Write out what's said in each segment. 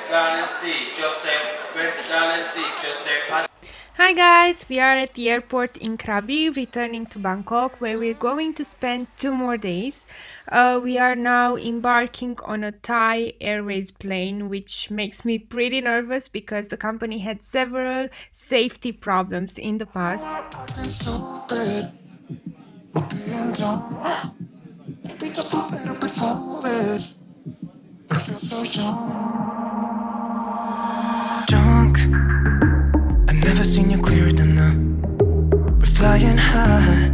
Hi guys, we are at the airport in Krabi, returning to Bangkok, where we're going to spend 2 more days. We are now embarking on a Thai Airways plane, which makes me pretty nervous because the company had several safety problems in the past. Drunk, I've never seen you clearer than now. We're flying high,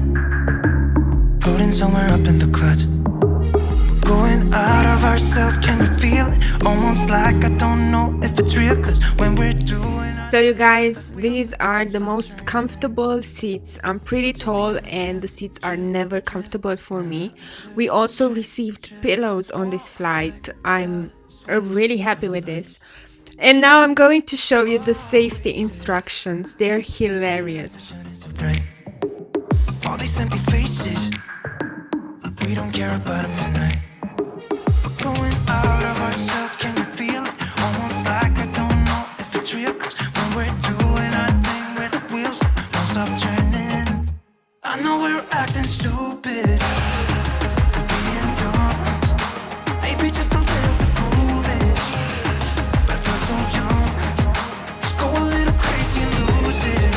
floating somewhere up in the clouds. We're going out of ourselves, can you feel it? Almost like I don't know if it's real, cause when we're doing So you guys, these are the most comfortable seats. I'm pretty tall and the seats are never comfortable for me. We also received pillows on this flight. I'm really happy with this. And now I'm going to show you the safety instructions. They're hilarious. all these empty faces, we don't care about them tonight. We're going out of ourselves, can you feel it? Almost like I don't know if it's real, cause when we're doing our thing where the wheels won't stop turning. I know we're acting stupid, we're being dumb, maybe just a little bit foolish, but I feel so young. Just go a little crazy and lose it.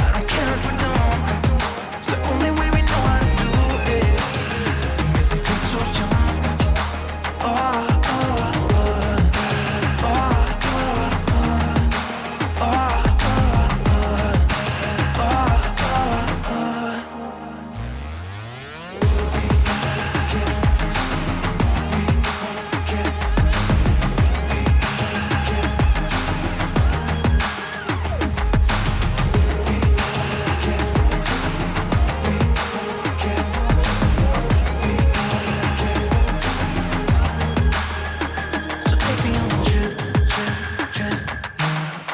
I don't care if we're dumb, it's the only way we know how to do it. You make me feel so young. Oh, oh, oh, oh, oh, oh, so take me on a trip, trip, trip,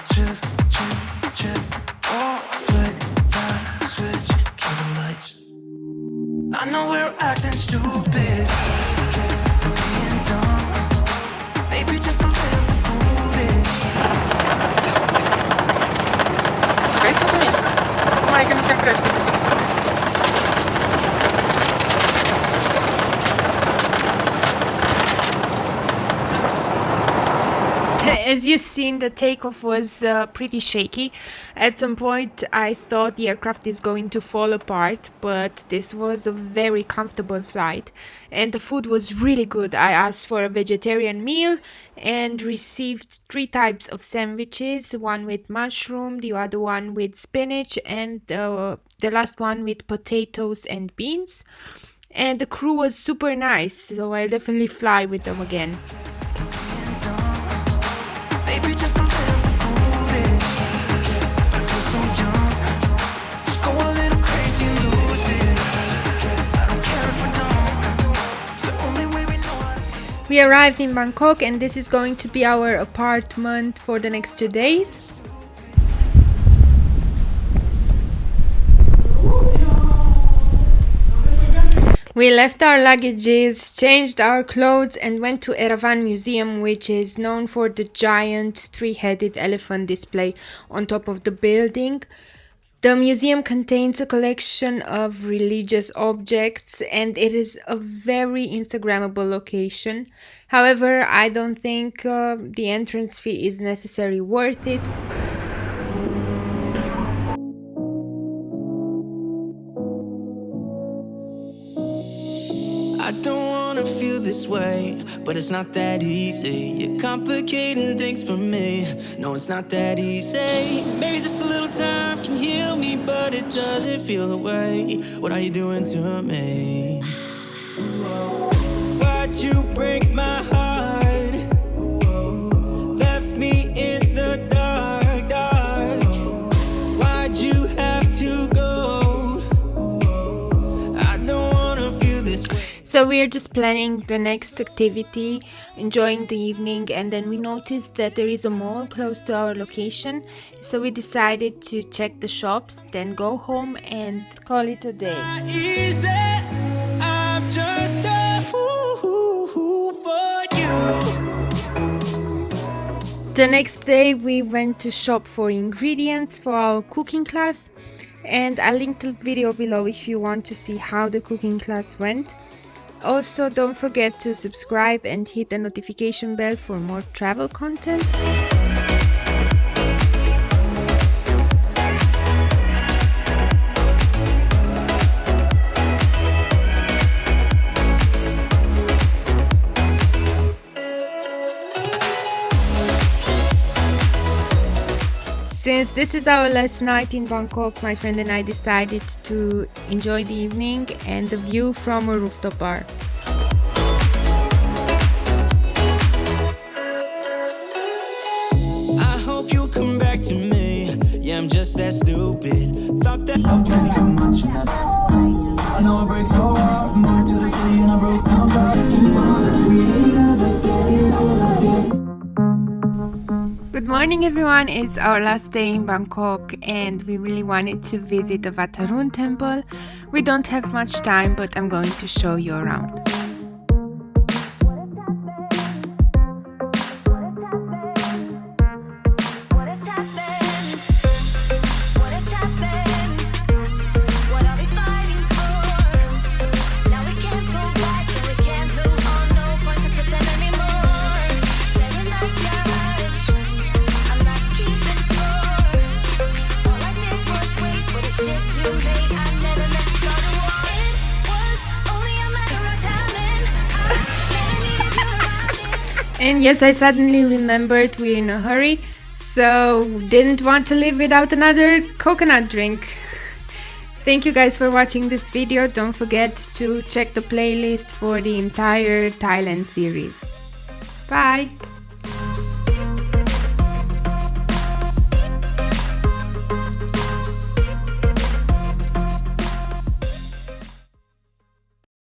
trip, trip, trip. Oh, flick that switch, kill the lights. I know we're acting stupid, we're being dumb, maybe just a little bit foolish. Guys, kasama kumain kami sa crush dito. As you've seen, the takeoff was pretty shaky. At some point, I thought the aircraft is going to fall apart, but this was a very comfortable flight, and the food was really good. I asked for a vegetarian meal and received 3 types of sandwiches, one with mushroom, the other one with spinach, and the last one with potatoes and beans. And the crew was super nice, so I'll definitely fly with them again. Maybe just a little bit foolish, but I feel so young. Just go a little crazy and lose it. I don't care if we're dumb, it's the only way we know how to do it. We arrived in Bangkok and this is going to be our apartment for the next 2 days. We left our luggages, changed our clothes and went to Eravan Museum, which is known for the giant 3-headed elephant display on top of the building. The museum contains a collection of religious objects and it is a very Instagrammable location. However, I don't think the entrance fee is necessarily worth it. I don't wanna feel this way, but it's not that easy. You're complicating things for me. No, it's not that easy. Maybe just a little time can heal me, but it doesn't feel the way. What are you doing to me? Why'd you break my heart? Left me in the dark, dark. Why'd you have to go? I don't wanna feel this way. So we are just planning the next activity, enjoying the evening, and then we noticed that there is a mall close to our location. So we decided to check the shops, then go home and call it a day. Easy, I'm just a fool for you. The next day we went to shop for ingredients for our cooking class, and I linked the video below if you want to see how the cooking class went. Also, don't forget to subscribe and hit the notification bell for more travel content. Since this is our last night in Bangkok, my friend and I decided to enjoy the evening and the view from a rooftop bar. I hope you come back to me. Yeah, I'm just that stupid. Thought that I drank too much. I know it breaks your heart. Moved to the city and I broke down. Good morning everyone, it's our last day in Bangkok and we really wanted to visit the Vatarun temple. We don't have much time, but I'm going to show you around. And yes, I suddenly remembered we're in a hurry, so didn't want to live without another coconut drink. Thank you guys for watching this video. Don't forget to check the playlist for the entire Thailand series. Bye!